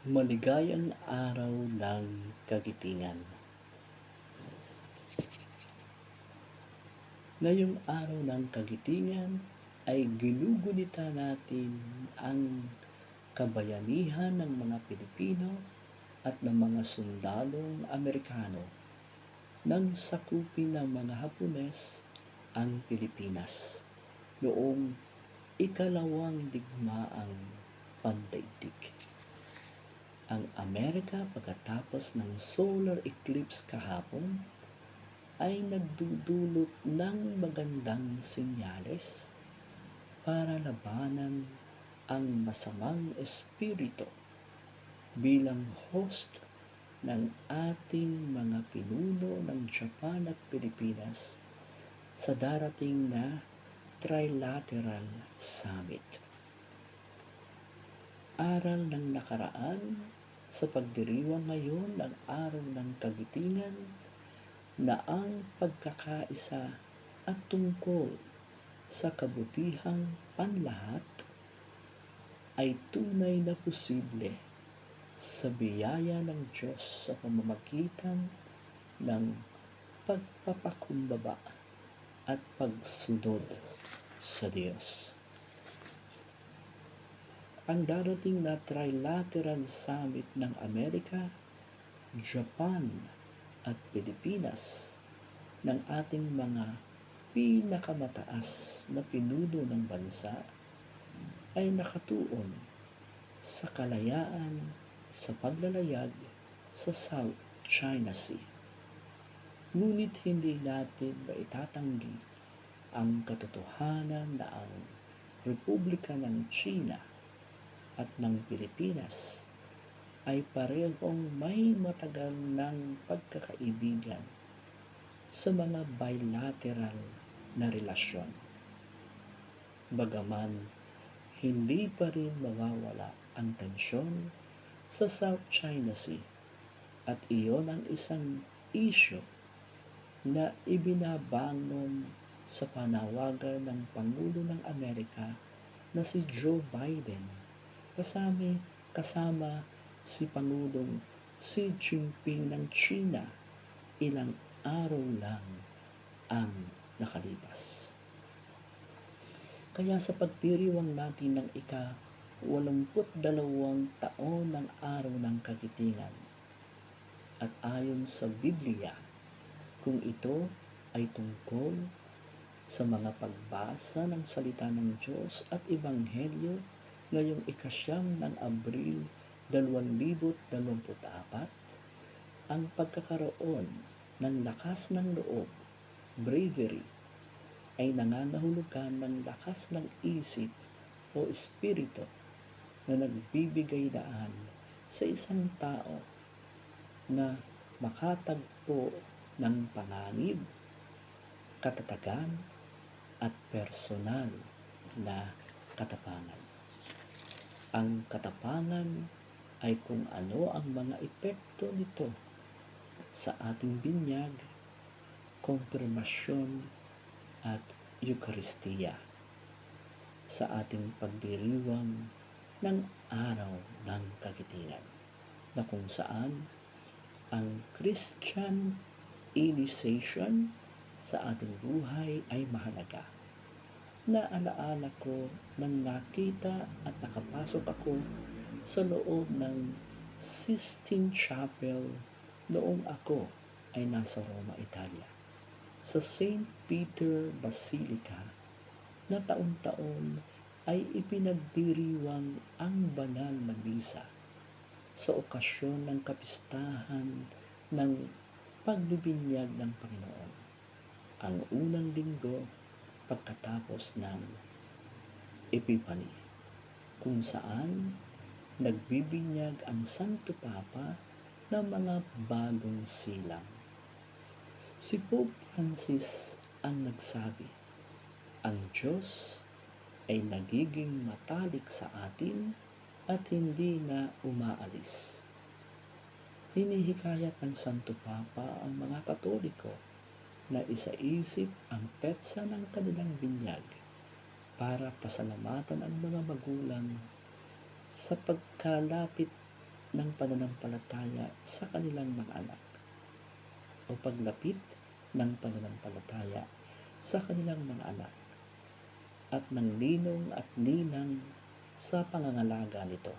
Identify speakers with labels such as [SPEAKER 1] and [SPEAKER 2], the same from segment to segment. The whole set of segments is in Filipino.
[SPEAKER 1] Maligayang araw ng kagitingan. Ngayong araw ng kagitingan ay ginugunita natin ang kabayanihan ng mga Pilipino at ng mga sundalong Amerikano nang sakupin ng mga Hapones ang Pilipinas noong ikalawang digmaang pandaigdig. Ang Amerika pagkatapos ng solar eclipse kahapon ay nagdudulot ng magandang senyales para labanan ang masamang espiritu bilang host ng ating mga pinuno ng Japan at Pilipinas sa darating na Trilateral Summit. Aral ng nakaraan sa pagdiriwang ngayon ng Araw ng Kagitingan na ang pagkakaisa at tungkol sa kabutihang panlahat ay tunay na posible sa biyaya ng Diyos sa pamamagitan ng pagpapakumbaba at pagsunod sa Diyos. Ang darating na Trilateral Summit ng Amerika, Japan at Pilipinas ng ating mga pinakamataas na pinuno ng bansa ay nakatuon sa kalayaan sa paglalayag sa South China Sea. Ngunit hindi natin maitatanggi ang katotohanan na ang Republika ng China at ng Pilipinas ay parehong may matagal ng pagkakaibigan sa mga bilateral na relasyon. Bagaman hindi pa rin mawawala ang tensyon sa South China Sea at iyon ang isang isyu na ibinabangon sa panawagan ng Pangulo ng Amerika na si Joe Biden kasama si Pangulong Xi Jinping ng China ilang araw lang ang nakalipas. Kaya sa pagdiriwang natin ng ika-82 taon ng Araw ng Kagitingan at ayon sa Biblia, kung ito ay tungkol sa mga pagbasa ng salita ng Diyos at Ebanghelyo ngayong ika-9 ng Abril 2024, ang pagkakaroon ng lakas ng loob, bravery, ay nangangahulugan ng lakas ng isip o espiritu na nagbibigay daan sa isang tao na makatagpo ng panganib, katatagan, at personal na katapangan. Ang katapangan ay kung ano ang mga epekto nito sa ating binyag, konfirmasyon at Eukaristiya sa ating pagdiriwang ng Araw ng Kagitingan, na kung saan ang Christian initiation sa ating buhay ay mahalaga. Naalaala ko nang nakita at nakapasok ako sa loob ng Sistine Chapel noong ako ay nasa Roma, Italia, sa St. Peter Basilica, na taon-taon ay ipinagdiriwang ang banal na misa sa okasyon ng kapistahan ng pagbibinyag ng Panginoon, ang unang linggo pagkatapos ng Epiphany, kung saan nagbibinyag ang Santo Papa ng mga bagong silang. Si Pope Francis ang nagsabi, ang Diyos ay nagiging matalik sa atin at hindi na umaalis. Hinihikayat ng Santo Papa ang mga Katoliko na isaisip ang petsa ng kanilang binyag para pasalamatan ang mga magulang sa pagkalapit ng pananampalataya sa kanilang mga anak o paglapit ng pananampalataya sa kanilang mga anak at ng ninong at ninang sa pangangalaga nito.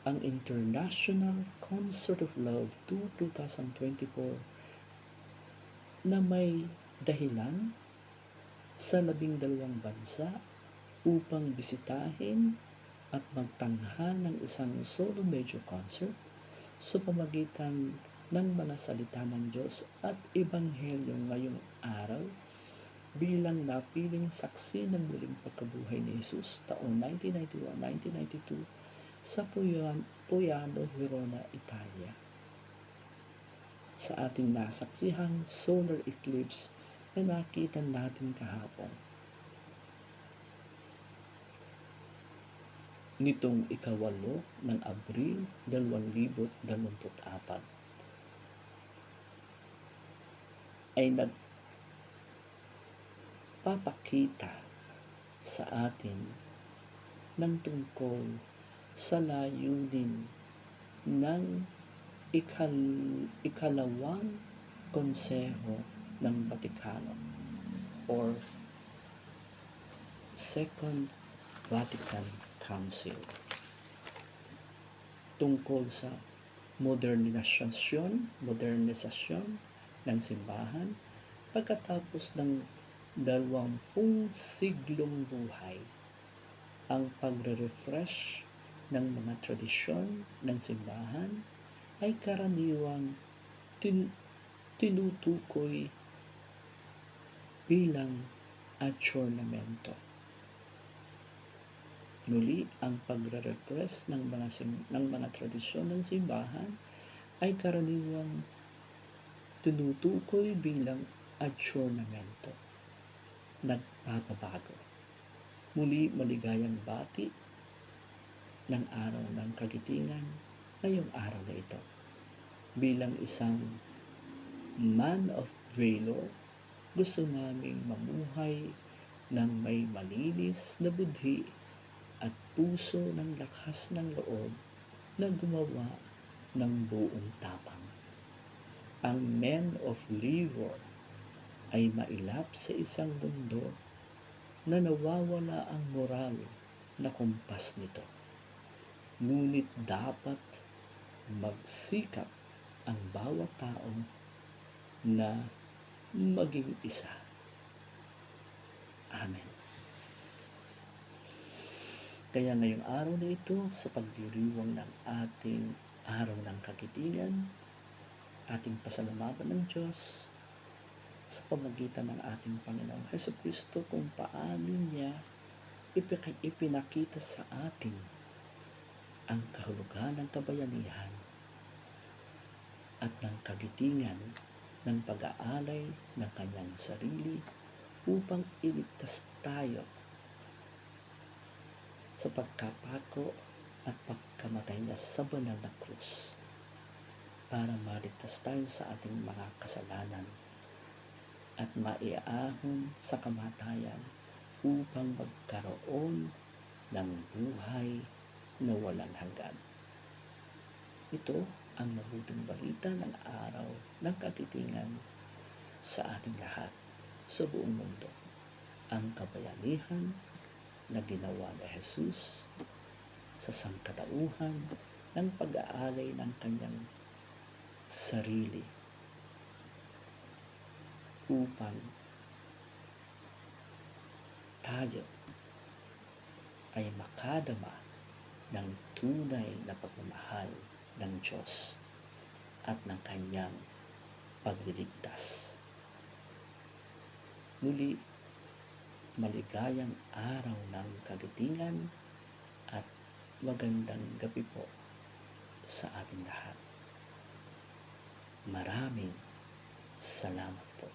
[SPEAKER 1] Ang International Concert of Love 2024 na may dahilan sa 12 bansa upang bisitahin at magtanghal ng isang solo major concert sa pamamagitan ng mga salita ng Diyos at Ebanghelyo ngayong araw bilang napiling saksi ng muling pagkabuhay ni Jesus taong 1991-1992 sa Puiano, Verona, Italia. Sa ating nasaksihang solar eclipse na nakita natin kahapon. Nitong ikawalo ng Abril 2024 ay nagpapakita sa atin ng tungkol sa layunin ng ikalawang konseho ng Vatikano or Second Vatican Council tungkol sa modernisasyon ng simbahan pagkatapos ng 20 siglong buhay. Ang pagre-refresh ng mga tradisyon ng simbahan ay karaniwang tinutukoy bilang adjournamento. Muli, ang pagre-refresh ng mga tradisyon ng simbahan ay karaniwang tinutukoy bilang adjournamento. Nagpapabago. Muli, maligayang bati ng araw ng kagitingan ngayong araw na ito. Bilang isang man of valor, gusto naming mamuhay ng may malinis na budhi at puso ng lakas ng loob na gumawa ng buong tapang. Ang men of valor ay mailap sa isang mundo na nawawala ang moral na kumpas nito. Ngunit dapat magsikap ang bawat tao na maging isa. Amen. Kaya ngayong araw na ito, sa pagdiriwang ng ating araw ng kagitingan, ating pasalamatan ng Diyos sa pamagitan ng ating Panginoong Jesucristo kung paano niya ipinakita sa atin ang kahulugan ng kabayanihan at ng kagitingan ng pag-aalay ng kanyang sarili upang iligtas tayo sa pagkapako at pagkamatay niya sa banal na krus para maligtas tayo sa ating mga kasalanan at maiahon sa kamatayan upang magkaroon ng buhay na walang hanggan. Ito ang mabuting balita ng araw ng kagitingan sa ating lahat sa buong mundo. Ang kabayanihan na ginawa ni Jesus sa sangkatauhan ng pag-aalay ng kanyang sarili upang tayo ay makadama ng tunay na pagmamahal ng Diyos at ng kanyang pagliligtas. Muli, maligayang araw ng kagitingan at magandang gabi po sa ating lahat. Maraming salamat po.